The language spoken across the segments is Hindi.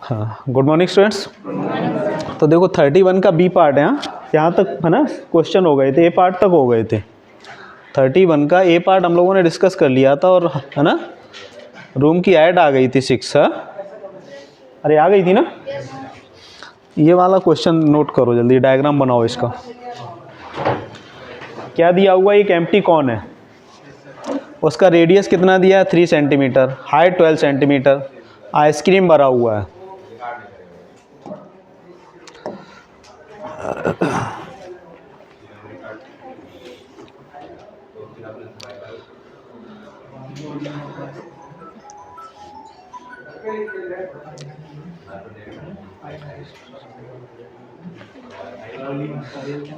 हाँ, गुड मॉर्निंग स्टूडेंट्स। तो देखो 31 का बी पार्ट है, यहाँ तक है ना क्वेश्चन हो गए थे, ए पार्ट तक हो गए थे। 31 का ए पार्ट हम लोगों ने डिस्कस कर लिया था और है ना रूम की ऐड आ गई थी 6। अरे आ गई थी ना। ये वाला क्वेश्चन नोट करो जल्दी, डायग्राम बनाओ इसका। क्या दिया हुआ, एक एम्प्टी कॉर्न है, उसका रेडियस कितना दिया है 3 सेंटीमीटर, हाइट 12 सेंटीमीटर, आइसक्रीम भरा हुआ है।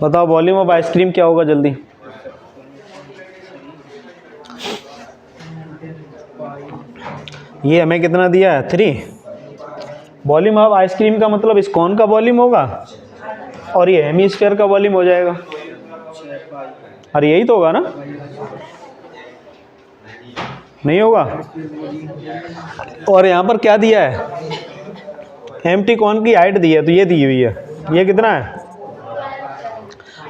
बताओ वॉल्यूम ऑफ आइसक्रीम क्या होगा जल्दी। ये हमें कितना दिया है 3। वॉल्यूम ऑफ आइसक्रीम का मतलब इस कॉन का वॉल्यूम होगा और ये हेमीस्फीयर का वॉल्यूम हो जाएगा। अरे यही तो होगा ना, नहीं होगा। और यहाँ पर क्या दिया है, एम्प्टी कॉन की हाइट दी है, तो ये दी हुई है, ये कितना है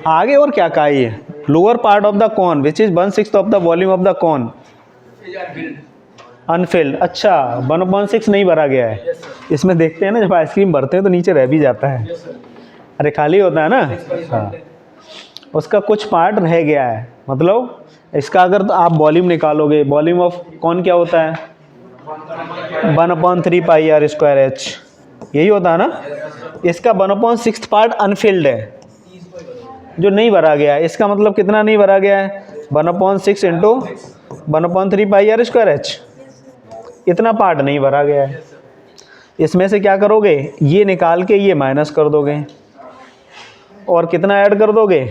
आगे। और क्या कहा, ये lower part of the cone which is 1/6 of the volume of the cone unfilled. अच्छा 1/6 नहीं भरा गया है। इसमें देखते हैं ना जब आइसक्रीम भरते हैं तो नीचे रह भी जाता है। अरे खाली होता है ना। हाँ, उसका कुछ पार्ट रह गया है, मतलब इसका अगर तो आप वॉल्यूम निकालोगे, वॉल्यूम ऑफ कौन क्या होता है 1/3 पाई आर स्क्वायर एच, यही होता है ना। इसका 1/6 पार्ट अनफिल्ड है जो नहीं भरा गया है। इसका मतलब कितना नहीं भरा गया है 1/6 into 1/3 pi R square H, इतना पार्ट नहीं भरा गया है। इसमें से क्या करोगे, ये निकाल के ये माइनस कर दोगे और कितना ऐड कर दोगे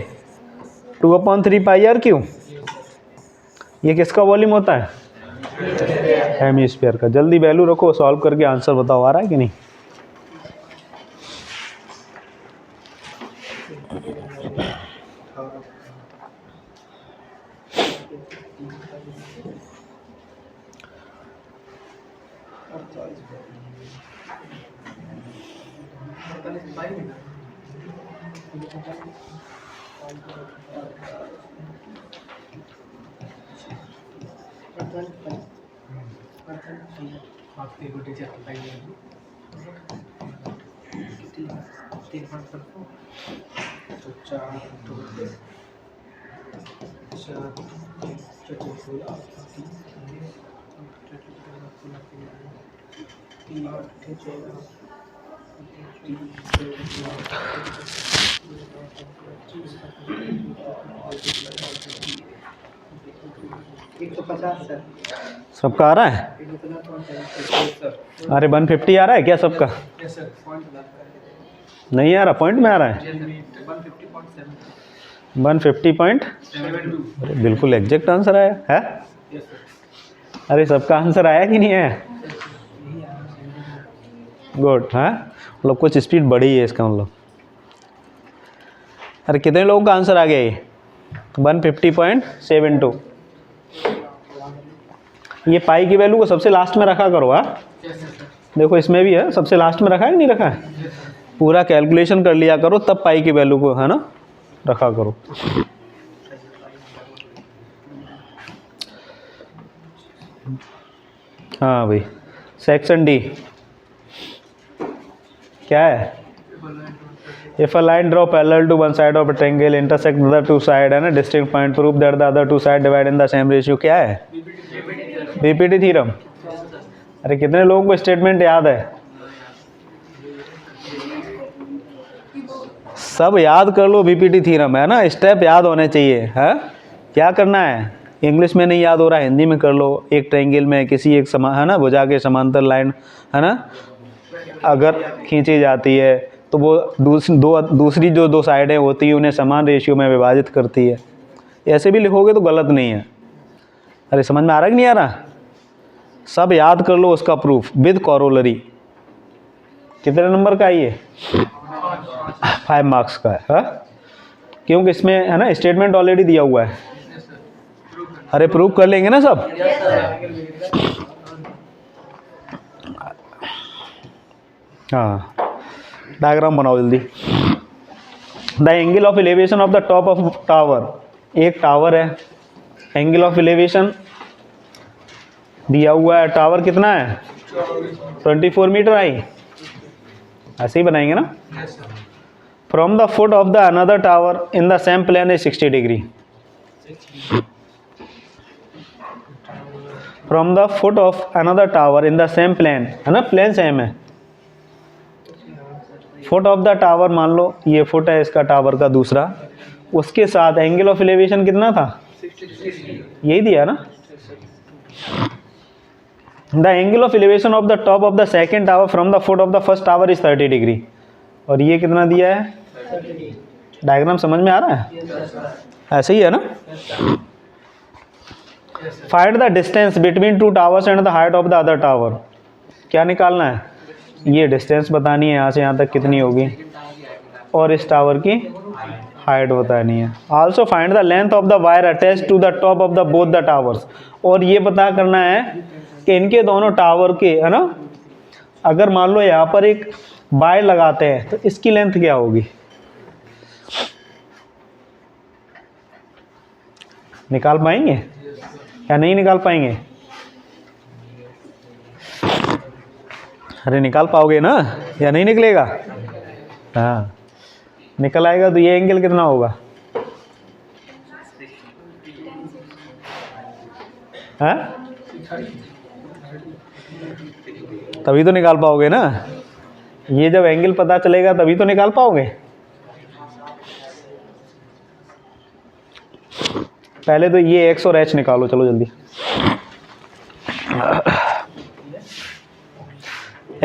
2/3 पाई आर क्यू। ये किसका वॉल्यूम होता है, हेमीस्फीयर का। जल्दी वैल्यू रखो, सॉल्व करके आंसर बताओ आ रहा है कि नहीं। सबका आ रहा है। अरे 150 आ रहा है क्या सबका, नहीं आ रहा, पॉइंट में आ रहा है 150.72। बिल्कुल एग्जैक्ट आंसर आया है। अरे सबका आंसर आया कि नहीं है, गुड। हाँ मतलब कुछ स्पीड बढ़ी है इसका मतलब। अरे कितने लोगों का आंसर आ गया ये 150.72। ये पाई की वैल्यू को सबसे लास्ट में रखा करो। हाँ देखो इसमें भी है, सबसे लास्ट में रखा है कि नहीं रखा है, पूरा कैलकुलेशन कर लिया करो तब पाई की वैल्यू को है ना रखा करो। हाँ भाई, सेक्शन डी क्या है, if a line draw parallel to one side of a triangle intersect the other two side है ना distinct point, prove that the other two side divide in the same ratio। क्या है, बीपीटी थ्योरम। अरे कितने लोगों को स्टेटमेंट याद है, सब याद कर लो, बीपीटी थ्योरम है ना, स्टेप याद होने चाहिए। है क्या करना है, इंग्लिश में नहीं याद हो रहा है हिंदी में कर लो। एक ट्रायंगल में किसी एक समान है ना भुजा के समांतर लाइन है ना अगर खींची जाती है तो वो दूसरी जो दो साइडें होती है उन्हें समान रेशियो में विभाजित करती है। ऐसे भी लिखोगे तो गलत नहीं है। अरे समझ में आ रहा है कि नहीं आ रहा, सब याद कर लो उसका प्रूफ विद कॉरोलरी। कितने नंबर का है ये 5 मार्क्स का है। हा? क्योंकि इसमें है ना स्टेटमेंट ऑलरेडी दिया हुआ है। अरे प्रूफ कर लेंगे ना सब। हाँ, डायग्राम बनाओ जल्दी। The angle of elevation of the top of tower, एक टावर है, एंगल ऑफ एलिवेशन दिया हुआ है, टावर कितना है 24 मीटर आई, ऐसे ही बनाएंगे ना। From the foot of the another tower in the same plane is 60 degree. From the foot of another tower in the same plane, है ना, प्लेन सेम है। फुट ऑफ द टावर मान लो ये फुट है इसका टावर का दूसरा, उसके साथ एंगल ऑफ एलिवेशन कितना था, यही दिया ना। The angle of elevation of the top of the second tower from the foot of the first tower is 30 degree. और ये कितना दिया है, डायग्राम समझ में आ रहा है, ऐसे ही है ना। Find the distance between two towers and the height of the other tower. क्या निकालना है, ये डिस्टेंस बतानी है यहाँ से यहाँ तक कितनी होगी, और इस टावर की हाइट बतानी है। Also find the length of the wire attach to the top of the both the towers. और ये पता करना है कि इनके दोनों टावर के, है ना, अगर मान लो यहाँ पर एक वायर लगाते हैं तो इसकी लेंथ क्या होगी, निकाल पाएंगे या नहीं निकाल पाएंगे? अरे निकाल पाओगे ना, या नहीं निकलेगा? हाँ, निकल आएगा। तो ये एंगल कितना होगा, हाँ, तभी तो निकाल पाओगे ना। ये जब एंगल पता चलेगा तभी तो निकाल पाओगे। पहले तो ये एक्स और एच निकालो, चलो जल्दी।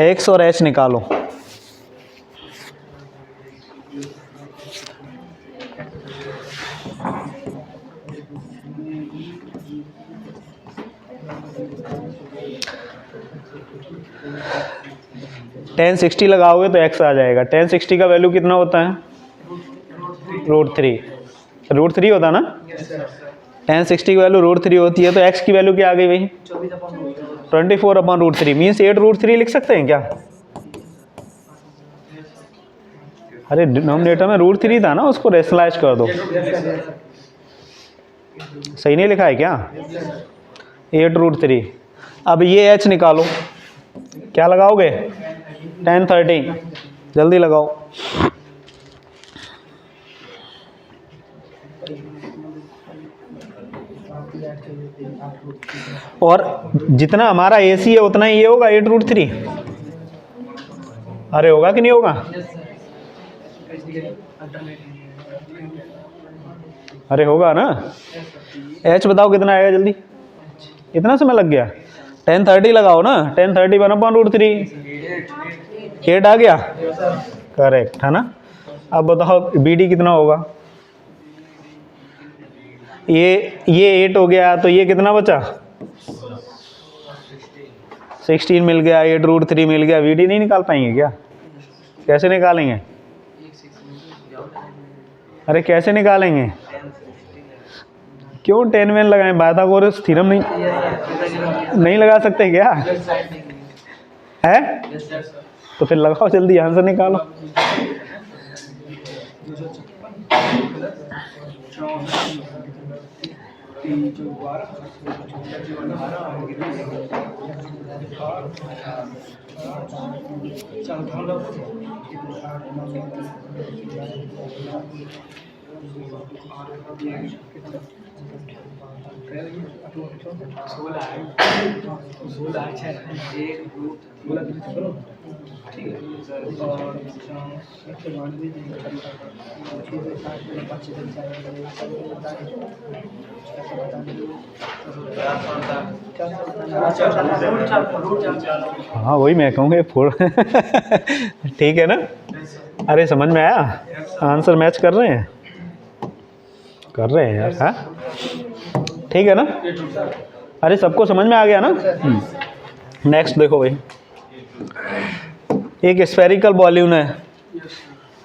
एक्स और एच निकालो। टेन 60 लगाओगे तो एक्स आ जाएगा। टेन 60 का वैल्यू कितना होता है, √3। √3 होता ना। टेन 60 की वैल्यू √3 होती है, तो एक्स की वैल्यू क्या आ गई भाई, 24/√3 मीन्स 8√3 लिख सकते हैं क्या? अरे डिनोमिनेटर में √3 था ना, उसको रेशनलाइज कर दो। सही नहीं लिखा है क्या, 8√3। अब ये एच निकालो, क्या लगाओगे, 1030, जल्दी लगाओ। और जितना हमारा AC है उतना ही ये होगा 8√3। अरे होगा कि नहीं होगा? अरे होगा ना। H बताओ कितना आएगा जल्दी, इतना समय लग गया। 1030 लगाओ ना, 1030 1/√3, 8 आ गया, करेक्ट है ना। अब बताओ BD कितना होगा, ये 8 हो गया, तो ये कितना बचा, 16 मिल गया, 8√3 मिल गया। BD नहीं निकाल पाएंगे क्या? कैसे निकालेंगे? अरे कैसे निकालेंगे, क्यों 10 में लगाएं, पाइथागोरस थ्योरम नहीं लगा सकते क्या है? तो फिर लगाओ जल्दी, आंसर निकालो। हाँ वही मैं कहूँगा फोड़ ठीक है ना। अरे समझ में आया, आंसर मैच कर रहे हैं, कर रहे हैं यार। हाँ ठीक है ना, अरे सबको समझ में आ गया ना। नेक्स्ट देखो भाई, एक स्फेरिकल बॉल्यून है,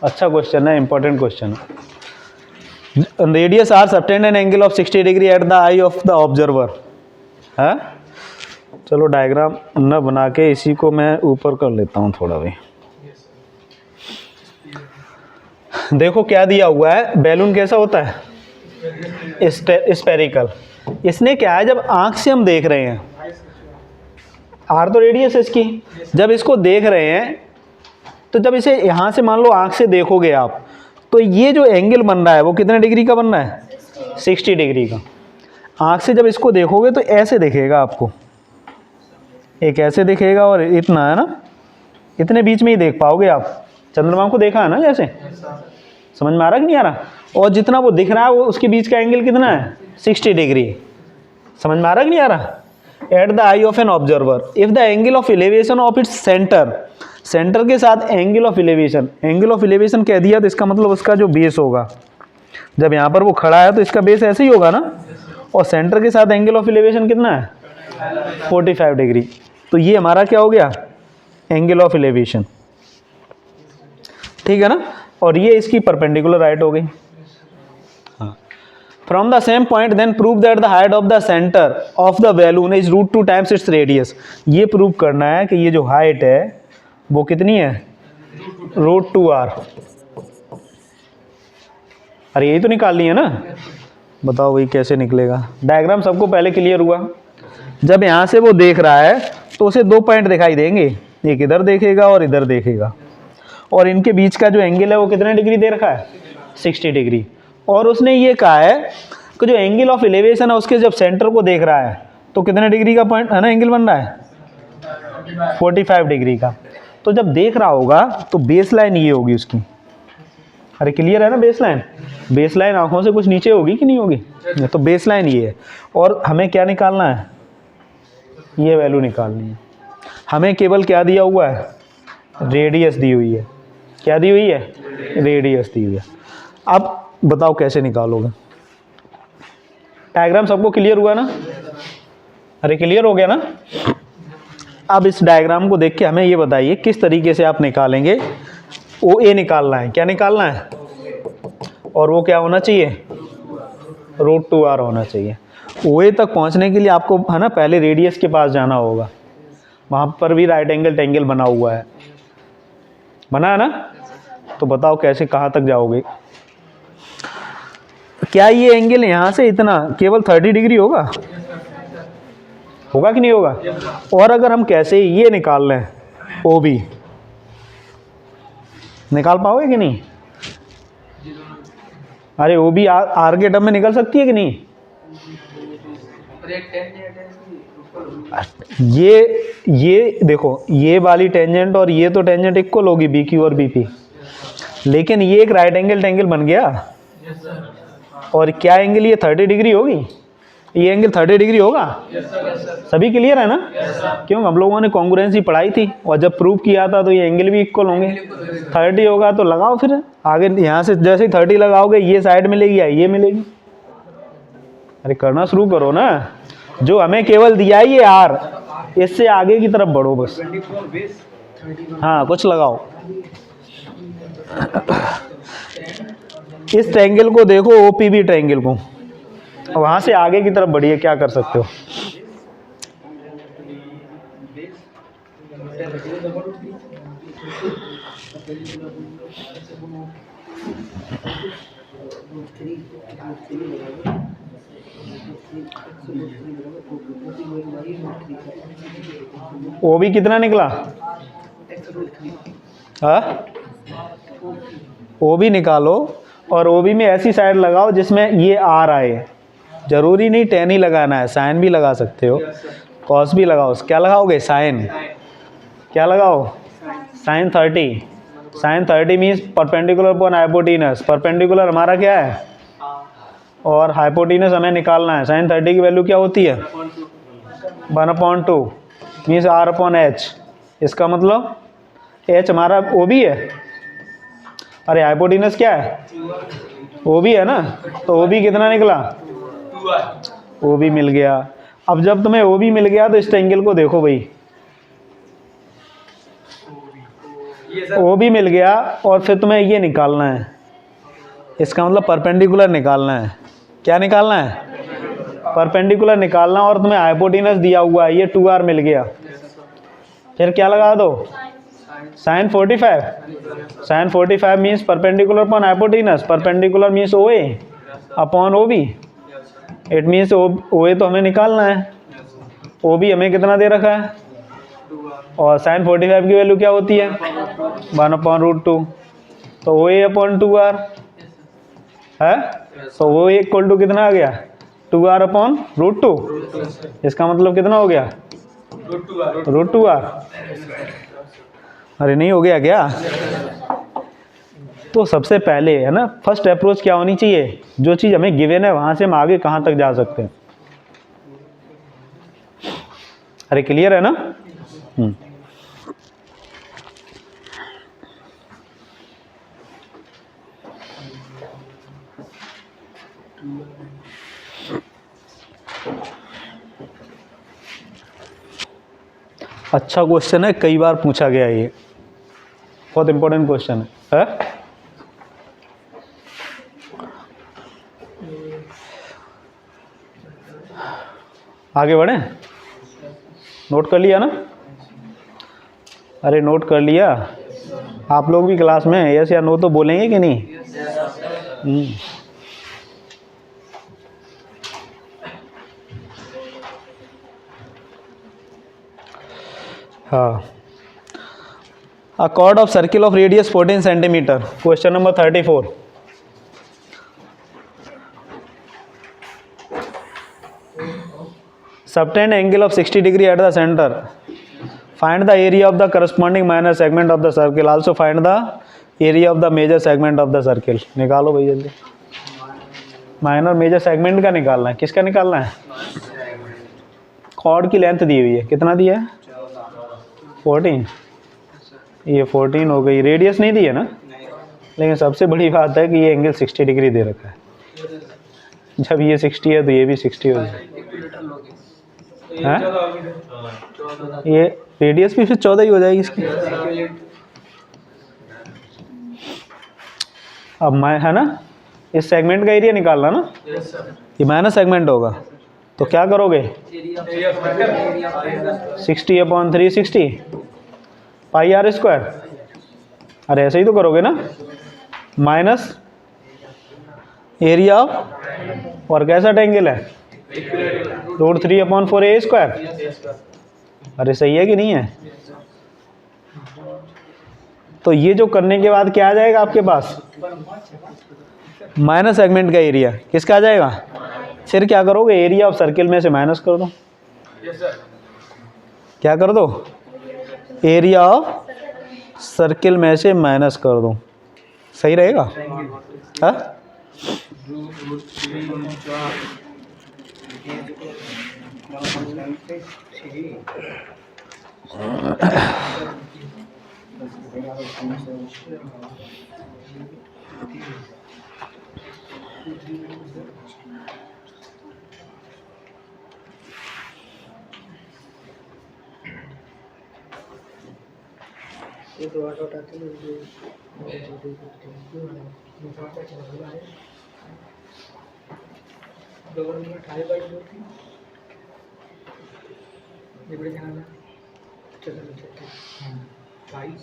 अच्छा क्वेश्चन है, इंपॉर्टेंट क्वेश्चन है। Radius R subtend an angle of 60 degree at the eye of the observer. है चलो डायग्राम न बना के इसी को मैं ऊपर कर लेता हूँ थोड़ा भी। देखो क्या दिया हुआ है, बैलून कैसा होता है, स्पेरिकल। इसने क्या है, जब आंख से हम देख रहे हैं, आर तो रेडियस है इसकी, जब इसको देख रहे हैं तो जब इसे यहाँ से मान लो आंख से देखोगे आप, तो ये जो एंगल बन रहा है वो कितने डिग्री का बन रहा है, 60 डिग्री का। आंख से जब इसको देखोगे तो ऐसे दिखेगा आपको, एक ऐसे दिखेगा और इतना है ना, इतने बीच में ही देख पाओगे आप। चंद्रमा को देखा है ना जैसे, समझ में आ रहा कि नहीं आ रहा? और जितना वो दिख रहा है वो उसके बीच का एंगल कितना है, 60 डिग्री। समझ में आ रहा कि नहीं आ रहा? Eight the eye of an observer if the angle of elevation of its centre, centre के साथ angle of elevation, angle of elevation कह दिया तो इसका मतलब उसका जो बेस होगा, जब यहाँ पर वो खड़ा है तो इसका बेस ऐसे ही होगा ना, और सेंटर के साथ एंगल ऑफ एलिवेशन कितना है, 45 डिग्री। तो ये हमारा क्या हो गया, एंगल ऑफ एलिवेशन, ठीक है ना। और ये इसकी परपेंडिकुलर राइट हो गई। हाँ, from the same point then prove that the height of the centre of the balloon is √2 times its radius. ये प्रूव करना है कि ये जो हाइट है वो कितनी है, √2r। अरे यही तो निकालनी है ना, बताओ भाई कैसे निकलेगा। डायग्राम सबको पहले क्लियर हुआ? जब यहाँ से वो देख रहा है तो उसे 2 पॉइंट दिखाई देंगे, एक इधर देखेगा और इधर देखेगा, और इनके बीच का जो एंगल है वो कितने डिग्री दे रखा है, 60 डिग्री। और उसने ये कहा है कि जो एंगल ऑफ एलिवेशन है उसके जब सेंटर को देख रहा है तो कितने डिग्री का पॉइंट है ना, एंगल बन रहा है 45 डिग्री का। तो जब देख रहा होगा तो बेस लाइन ये होगी उसकी। अरे क्लियर है ना, बेस लाइन, बेस लाइन आंखों से कुछ नीचे होगी कि नहीं होगी, तो बेस लाइन ये है। और हमें क्या निकालना है, ये वैल्यू निकालनी है। हमें केवल क्या दिया हुआ है, रेडियस दी हुई है। क्या दी हुई है, रेडियस दी हुई है। अब बताओ कैसे निकालोगे। डायग्राम सबको क्लियर हुआ ना? अरे क्लियर हो गया ना? अब इस डायग्राम को देख के हमें ये बताइए किस तरीके से आप निकालेंगे। ओ ए निकालना है, क्या निकालना है, और वो क्या होना चाहिए, √2r होना चाहिए। ओ ए तक पहुंचने के लिए आपको है ना पहले रेडियस के पास जाना होगा, वहाँ पर भी राइट एंगल टेंगल बना हुआ है, बना है ना। तो बताओ कैसे, कहाँ तक जाओगे। क्या ये एंगल यहाँ से इतना केवल 30 डिग्री होगा, होगा कि नहीं होगा? और अगर हम कैसे ये निकाल लें, ओ बी निकाल पाओगे कि नहीं? अरे ओ बी आर के टर्म में निकल सकती है कि नहीं? ये देखो, ये वाली टेंजेंट और ये तो टेंजेंट इक्वल होगी, बी क्यू और बी पी, लेकिन ये एक राइट एंगल टेंगल बन गया। और क्या एंगल, ये 30 डिग्री होगी, ये एंगल 30 डिग्री होगा। सभी क्लियर है ना? क्यों, हम लोगों ने कॉन्ग्रुएंसी पढ़ाई थी और जब प्रूव किया था तो ये एंगल भी इक्वल होंगे। 30 होगा तो लगाओ फिर आगे, यहाँ से जैसे ही 30 लगाओगे ये साइड मिलेगी या ये मिलेगी। अरे करना शुरू करो ना, जो हमें केवल दिया ही है आर, इससे आगे की तरफ बढ़ो बस। हाँ कुछ लगाओ। इस ट्रायंगल को देखो, ओपीबी ट्रायंगल को, वहां से आगे की तरफ बढ़िए, क्या कर सकते हो। ओ भी कितना निकला, हाँ ओ भी निकालो, और ओ भी में ऐसी साइड लगाओ जिसमें ये आर आए। जरूरी नहीं टेन ही लगाना है, साइन भी लगा सकते हो, कॉस भी लगाओ। क्या लगाओगे, साइन। क्या लगाओ, sine 30। Sine 30 means perpendicular upon hypotenuse. Perpendicular हमारा क्या है, और हाइपोटेनस हमें निकालना है। साइन 30 की वैल्यू क्या होती है, 1/2 मीन्स r/h। इसका मतलब h हमारा ओ भी है, अरे हाइपोटेनस क्या है, ओ भी है ना, तो ओ भी कितना निकला, ओ भी मिल गया। अब जब तुम्हें ओ भी मिल गया तो इस ट्रायंगल को देखो भाई, ओ भी मिल गया और फिर तुम्हें ये निकालना है, इसका मतलब परपेंडिकुलर निकालना है। क्या निकालना है, परपेंडिकुलर निकालना। और तुम्हें हाइपोटेनस दिया हुआ है, ये 2r मिल गया, फिर क्या लगा दो, sine 45, sine 45 means perpendicular upon hypotenuse, perpendicular means O A upon O B, it means O A तो हमें निकालना है, ओ बी हमें कितना दे रखा है, और साइन 45 की वैल्यू क्या होती है 1/√2, तो ओ ए अपॉन 2r है, तो ओ ए इक्वल टू कितना आ गया 2r/√2, इसका मतलब कितना हो गया √2r। अरे नहीं हो गया क्या? तो सबसे पहले है ना फर्स्ट अप्रोच क्या होनी चाहिए, जो चीज़ हमें गिवन है वहां से हम आगे कहाँ तक जा सकते हैं। अरे क्लियर है ना? अच्छा क्वेश्चन है, कई बार पूछा गया, ये बहुत इंपॉर्टेंट क्वेश्चन है। आगे बढ़े, नोट कर लिया ना? अरे नोट कर लिया, आप लोग भी क्लास में यस या नो तो बोलेंगे कि नहीं? हाँ, अ chord of circle of radius 14 centimeter, question number 34। Subtend angle of 60 degree at the center, find the area of the corresponding minor segment of the circle, also find the area of the major segment of the circle। निकालो भाई जल्दी, माइनर मेजर सेगमेंट का निकालना है, किसका निकालना है? कॉर्ड की लेंथ दी हुई है, कितना दिया है 14, ये 14 हो गई, रेडियस नहीं दी है ना, लेकिन सबसे बड़ी बात है कि ये एंगल 60 डिग्री दे रखा है, जब ये 60 है तो ये भी 60 हो जाए, ये रेडियस भी फिर 14 ही हो जाएगी इसकी। अब मैं है ना इस सेगमेंट का एरिया निकालना ना, ये माइनस सेगमेंट होगा, तो क्या करोगे 60/360 पाई आर स्क्वायर, अरे ऐसे ही तो करोगे ना, माइनस एरिया ऑफ, और कैसा एंगल है √3/4a², अरे सही है कि नहीं है? तो ये जो करने के बाद क्या आ जाएगा आपके पास, माइनस सेगमेंट का एरिया किसका आ जाएगा, फिर क्या करोगे एरिया ऑफ सर्किल में से माइनस कर दो, क्या कर दो एरिया ऑफ सर्किल में से माइनस कर दो, सही रहेगा? हाँ ये तो आठ आते हैं जो गवर्नमेंट हाई बाइक होती ये बड़े जाना चलो चलते बाइस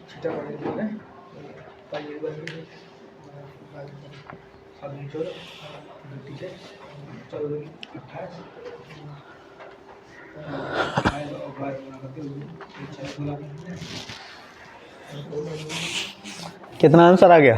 छिटा पड़ेगा ना पाइए बन गई आदमी चलो टीचर चलो 28 कितना आंसर आ गया?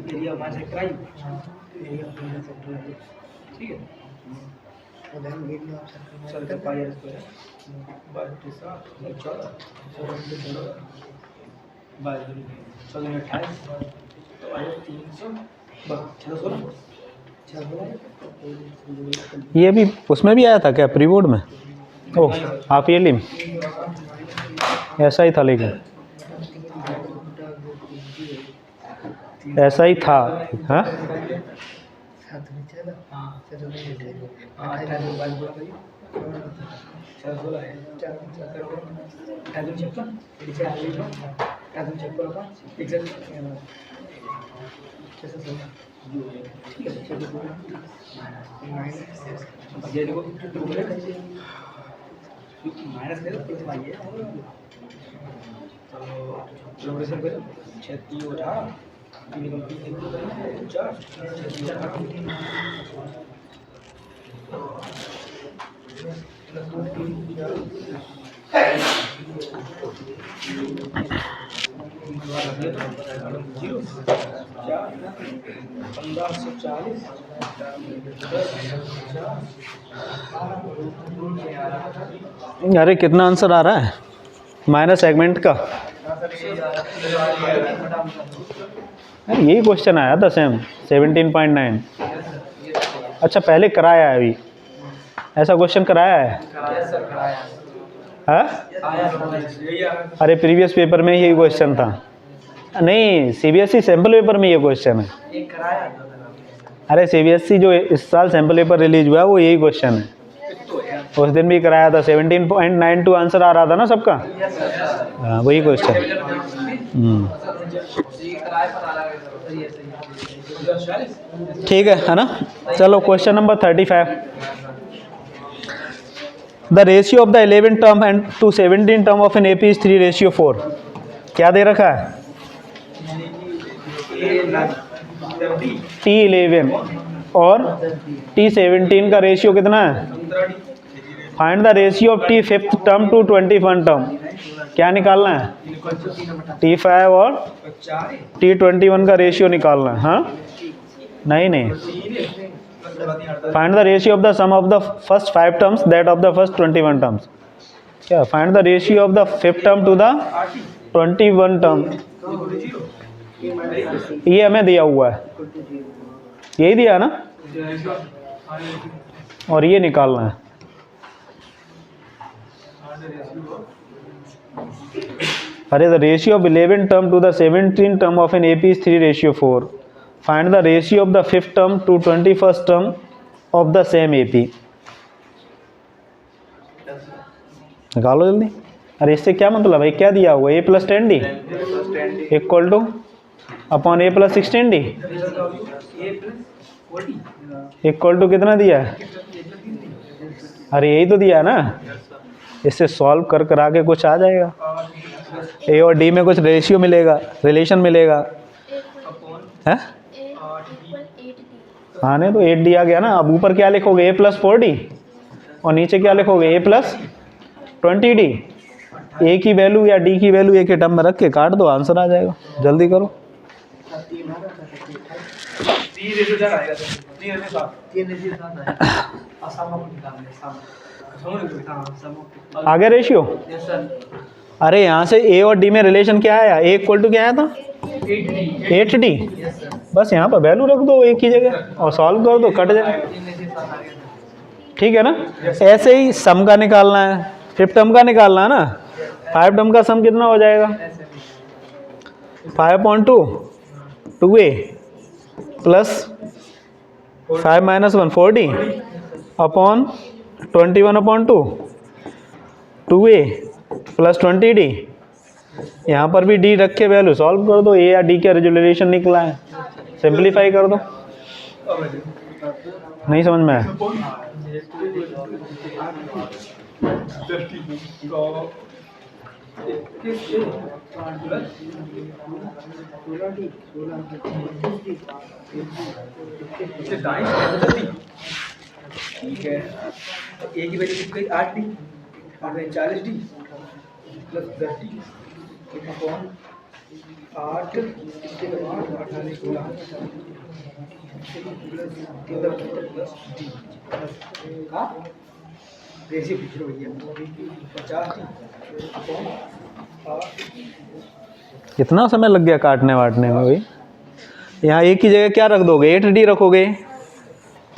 एरिया वहाँ से कराई ठीक है चलते पाई स्क्वायर 28 तो आया 300 16 ये भी उसमें भी आया था क्या, प्री बोर्ड में? ओह, हाफ ईयरली में ऐसा ही था, लेकिन ऐसा ही था। हाँ, माइनस करो प्लस वाई है, प्रोग्रेशन करो 36 उठा 3 कंप्लीट 1540। अरे कितना आंसर आ रहा है माइनस सेगमेंट का? अरे यही क्वेश्चन आया था सेम 17.9। अच्छा, पहले कराया है अभी, ऐसा क्वेश्चन कराया है? हाँ? अरे प्रीवियस पेपर में यही क्वेश्चन था। नहीं, सीबीएसई सैम्पल पेपर में ये क्वेश्चन है। अरे सीबीएसई जो इस साल सैम्पल पेपर रिलीज हुआ है वो यही क्वेश्चन है। उस दिन भी कराया था, 17.92 आंसर आ रहा था ना सबका। हाँ, वही क्वेश्चन। ठीक है ना? चलो question number 35। The ratio of the 11 term and to 17 term of an AP is 3:4। क्या दे रखा है? T11 और T17 का रेशियो कितना है? Find the ratio of T fifth term to 21 term. क्या निकालना है? T5 और T21 का रेशियो निकालना है। हाँ, नहीं, find the ratio of the sum of the first 5 terms that of the first 21 terms. क्या? Find the ratio of the fifth term to the 21 term. ये हमें दिया हुआ है, यही दिया है ना, और ये निकालना है। अरे the ratio of 11 term to the 17 term of an AP is 3:4। Find the ratio of the fifth term to 21st term of the same AP. निकालो जल्दी। अरे इससे क्या मतलब है? क्या दिया हुआ? a + 10d equal to upon a + 16d equal to कितना दिया है? अरे यही तो दिया है ना। इससे सॉल्व कर करा के कुछ आ जाएगा। a और d में कुछ रेशियो मिलेगा, रिलेशन मिलेगा है। हाँ, नहीं तो 8d आ गया ना। अब ऊपर क्या लिखोगे? a + 4d और नीचे क्या लिखोगे? a + 20d। a की वैल्यू या d की वैल्यू एक ही टर्म में रख के काट दो, आंसर आ जाएगा। जल्दी करो। आ गया रेशियो? अरे यहाँ से a और d में रिलेशन क्या आया? a इक्वल टू क्या आया था? 8d। बस यहाँ पर वैल्यू रख दो एक ही जगह और सॉल्व कर दो, कट जाए। ठीक है ना? ऐसे ही सम का निकालना है, फिफ्थ टर्म का निकालना है ना। 5 टर्म का सम कितना हो जाएगा? 5/2 2a plus 5 - 1 4d upon 21/2 2a plus 20d। यहाँ पर भी d रख के वैल्यू सॉल्व कर दो। a या d का रिजोल्यूशन निकला है, सिंप्लीफाई कर दो। नहीं समझ में आया? ठीक है, a की वैल्यू कितनी? 8d और 40d प्लस 10d अपॉन 8 इसके बाद 18 16 प्लस d का रेशियो पूछ रहे भैया 50d अपॉन 8। कितना समय लग गया काटने वाटने में भाई? यहाँ एक ही जगह क्या रख दोगे? 8d रखोगे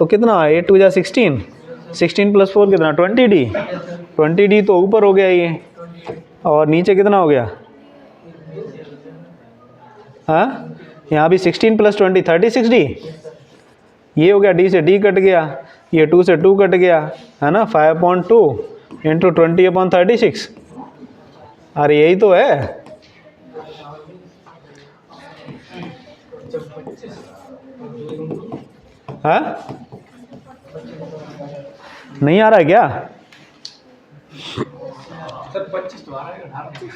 तो कितना 8 2 जा 16, 16 + 4 कितना 20D, 20D तो ऊपर हो गया ये, और नीचे कितना हो गया, हाँ यहाँ भी 16 + 20 36D, ये हो गया, D से D कट गया, ये 2 से 2 कट गया, है ना, 5/2 × 20/36, अरे यही तो है। हाँ नहीं आ रहा है क्या? सर 25 तो आ रहा है 18।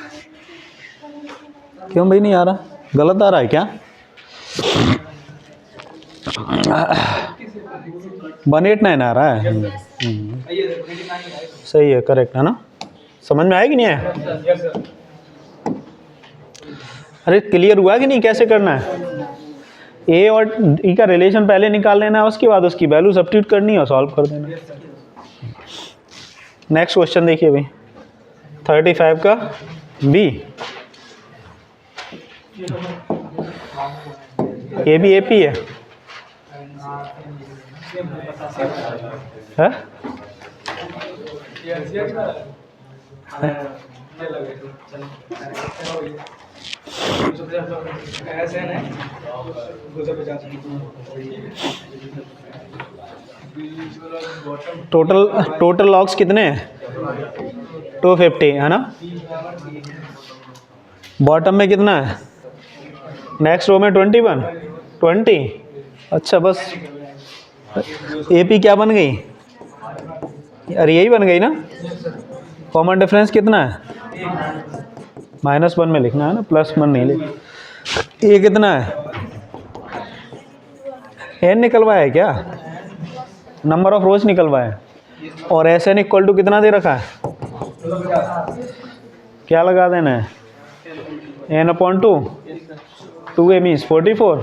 क्यों भाई नहीं आ रहा, गलत आ रहा है क्या? 189 आ रहा है। सही है, करेक्ट है ना, समझ में आया कि नहीं आया? अरे क्लियर हुआ कि नहीं, कैसे करना है? ए और ई का रिलेशन पहले निकाल लेना है, उसके बाद उसकी वैल्यू सब्स्टिट्यूट करनी है और सॉल्व कर देना। नेक्स्ट क्वेश्चन देखिए भाई, 35 का बी, ये भी एपी है, है? टोटल लॉग्स कितने हैं? 250 है ना। बॉटम में कितना है? नेक्स्ट रो में 21 20। अच्छा बस एपी क्या बन गई? अरे यही बन गई ना। कॉमन डिफरेंस कितना है? -1 में लिखना है ना, +1 नहीं लिखना। ये कितना है? n निकलवाया है क्या? नंबर ऑफ रोज निकलवाया है। और Sn = कितना दे रखा है? क्या लगा देना है? n/2, 2a means 44,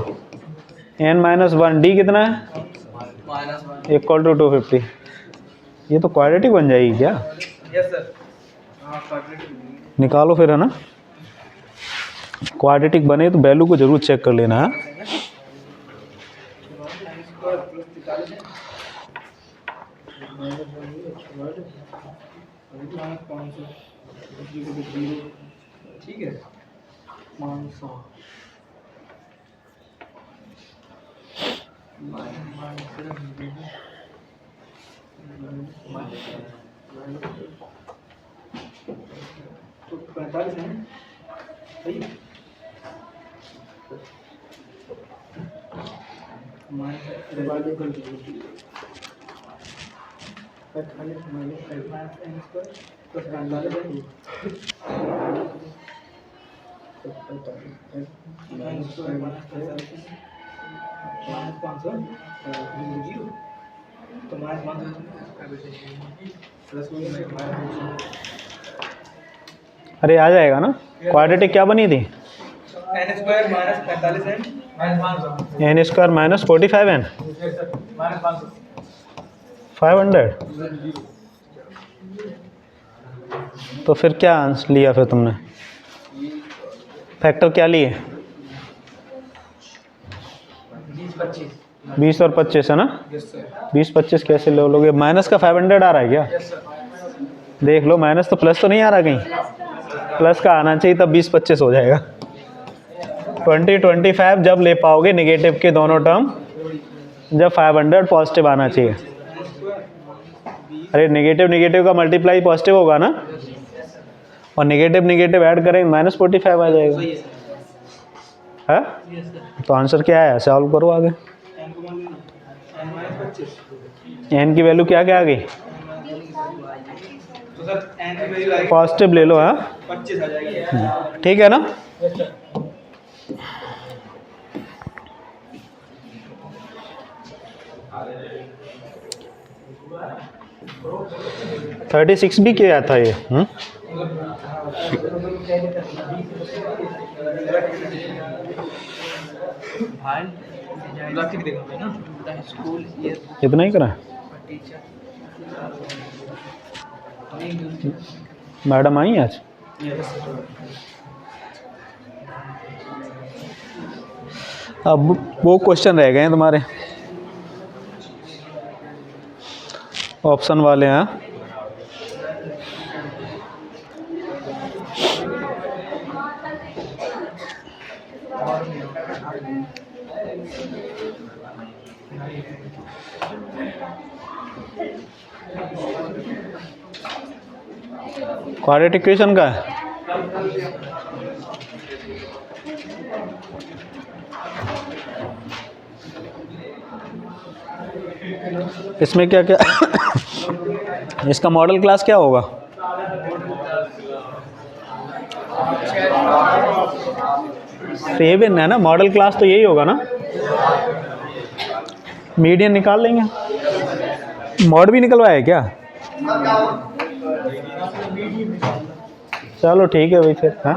n-1 d कितना है? = 250। ये तो क्वाड्रेटिक बन जाएगी क्या? यस सर, निकालो फिर, है ना। क्वाड्रेटिक बने तो वैल्यू को जरूर चेक कर लेना है। ठीक है 500 तो 45 है सही। अरे आ जाएगा ना। क्वाड्रेटिक क्या बनी थी? n² - 45n n² - 45n 500। तो फिर क्या आंसर लिया फिर तुमने? फैक्टर क्या लिए? 20 और 25 है ना। 20-25 कैसे ले लोगे? माइनस का 500 आ रहा है क्या? देख लो, माइनस तो प्लस तो नहीं आ रहा कहीं? प्लस का आना चाहिए, तब 20-25 हो जाएगा। 20-25 जब ले पाओगे नेगेटिव के दोनों टर्म, जब 500 पॉजिटिव आना चाहिए। अरे नेगेटिव का मल्टीप्लाई पॉजिटिव होगा ना, और नेगेटिव ऐड करेंगे -45 आ जाएगा। है? तो आंसर क्या है? सॉल्व करो आगे। n की वैल्यू क्या आ गई? तो सर n की वैल्यू आएगी पॉजिटिव ले लो। हाँ 25 आ जाएगी। ठीक है ना। थर्टी 36 भी किया था ये। इतना ही करा? मैडम आई आज? अब वो क्वेश्चन रह गए हैं तुम्हारे। ऑप्शन वाले हैं। क्वाड्रेटिक इक्वेशन का है। इसमें क्या क्या इसका मॉडल क्लास क्या होगा? तो ये भी है ना, मॉडल क्लास तो यही होगा ना। मीडियन निकाल लेंगे। मॉड भी निकलवाया है क्या? चलो ठीक है भाई फिर। हाँ